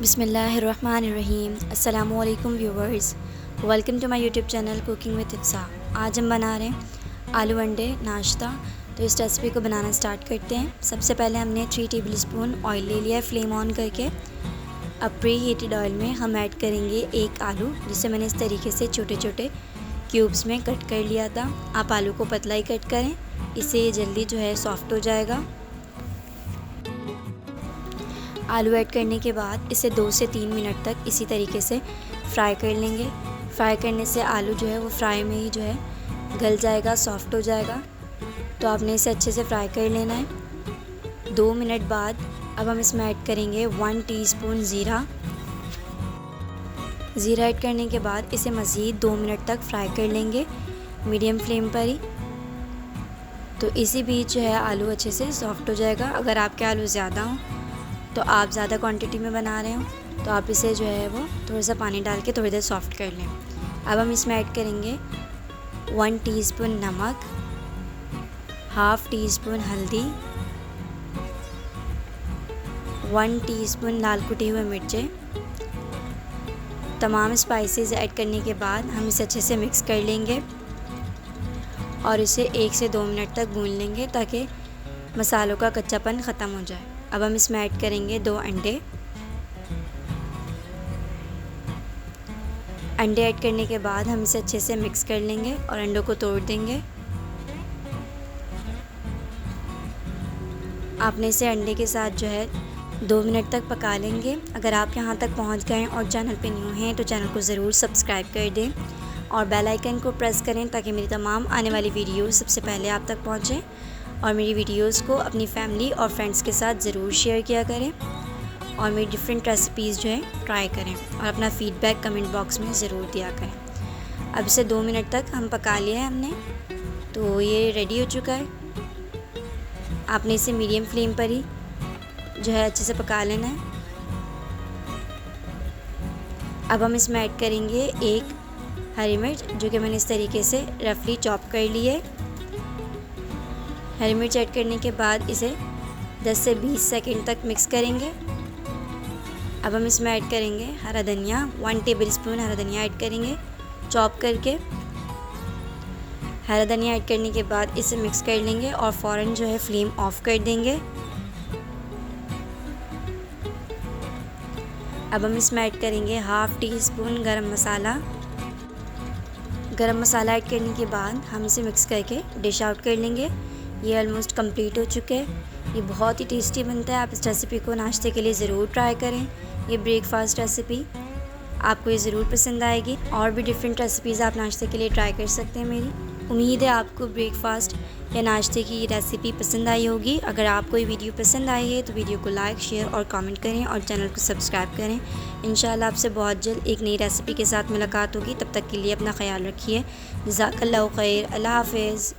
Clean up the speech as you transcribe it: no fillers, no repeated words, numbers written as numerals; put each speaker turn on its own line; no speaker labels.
बिस्मिल्लाहिर्रहमानिर्रहीम। अस्सलामुअलैकुम viewers, welcome to my YouTube channel cooking with Hifsa. आज हम बना रहे हैं आलू अंडे नाश्ता। तो इस रेसिपी को बनाना स्टार्ट करते हैं। सबसे पहले हमने 3 टेबलस्पून ऑयल ले लिया है फ्लेम ऑन करके। अब प्री हीटेड ऑयल में हम ऐड करेंगे एक आलू, जिसे मैंने इस तरीके से छोटे छोटे क्यूब्स में कट कर लिया था। आप आलू को पतला ही कट करें, इससे ये जल्दी जो है सॉफ्ट हो जाएगा। आलू ऐड करने के बाद इसे 2 से 3 मिनट तक इसी तरीके से फ्राई कर लेंगे। फ्राई करने से आलू जो है वो फ्राई में ही जो है गल जाएगा, सॉफ्ट हो जाएगा। तो आपने इसे अच्छे से फ्राई कर लेना है। 2 मिनट बाद अब हम इसमें ऐड करेंगे 1 टीस्पून ज़ीरा। ज़ीरा ऐड करने के बाद इसे मज़ीद 2 मिनट तक फ्राई कर लेंगे मीडियम फ्लेम पर ही। तो इसी बीच जो है आलू अच्छे से सॉफ्ट हो जाएगा। अगर आपके आलू ज़्यादा हों तो आप ज़्यादा क्वांटिटी में बना रहे हो तो आप इसे जो है वो थोड़ा सा पानी डाल के थोड़ी देर सॉफ्ट कर लें। अब हम इसमें ऐड करेंगे 1 टीस्पून नमक, हाफ़ टीस्पून हल्दी, 1 टीस्पून लाल कुटी हुई मिर्चें। तमाम स्पाइसेस ऐड करने के बाद हम इसे अच्छे से मिक्स कर लेंगे और इसे 1 से 2 मिनट तक भून लेंगे ताकि मसालों का कच्चापन ख़त्म हो जाए। अब हम इसमें ऐड करेंगे 2 अंडे। अंडे ऐड करने के बाद हम इसे अच्छे से मिक्स कर लेंगे और अंडों को तोड़ देंगे। आपने इसे अंडे के साथ जो है 2 मिनट तक पका लेंगे। अगर आप यहाँ तक पहुँच गए और चैनल पे न्यू हैं तो चैनल को ज़रूर सब्सक्राइब कर दें और बेल आइकन को प्रेस करें ताकि मेरी तमाम आने वाली वीडियोस सबसे पहले आप तक पहुँचें। और मेरी वीडियोस को अपनी फैमिली और फ्रेंड्स के साथ ज़रूर शेयर किया करें और मेरी डिफरेंट रेसिपीज़ जो है ट्राई करें और अपना फ़ीडबैक कमेंट बॉक्स में ज़रूर दिया करें। अब इसे 2 मिनट तक हम पका लिया है हमने, तो ये रेडी हो चुका है। आपने इसे मीडियम फ्लेम पर ही जो है अच्छे से पका लेना है। अब हम इसमें ऐड करेंगे 1 हरी मिर्च, जो कि मैंने इस तरीके से रफली चॉप कर ली है। हरी मिर्च ऐड करने के बाद इसे 10 से 20 सेकंड तक मिक्स करेंगे। अब हम इसमें ऐड करेंगे हरा धनिया, 1 टेबलस्पून हरा धनिया ऐड करेंगे चॉप करके। हरा धनिया ऐड करने के बाद इसे मिक्स कर लेंगे और फ़ौरन जो है फ्लेम ऑफ कर देंगे। अब हम इसमें ऐड करेंगे हाफ़ टीस्पून गरम मसाला। गरम मसाला ऐड करने के बाद हम इसे मिक्स करके डिश आउट कर लेंगे। ये ऑलमोस्ट कंप्लीट हो चुके हैं। ये बहुत ही टेस्टी बनता है। आप इस रेसिपी को नाश्ते के लिए ज़रूर ट्राई करें। ये ब्रेकफास्ट रेसिपी आपको ये ज़रूर पसंद आएगी। और भी डिफरेंट रेसिपीज़ आप नाश्ते के लिए ट्राई कर सकते हैं। मेरी उम्मीद है आपको ब्रेकफास्ट या नाश्ते की ये रेसिपी पसंद आई होगी। अगर आपको ये वीडियो पसंद आई है तो वीडियो को लाइक, शेयर और कमेंट करें और चैनल को सब्सक्राइब करें। इंशाल्लाह आपसे बहुत जल्द एक नई रेसिपी के साथ मुलाकात होगी। तब तक के लिए अपना ख्याल रखिए। जज़ाकल्लाहु खैर। अल्लाह हाफ़िज़।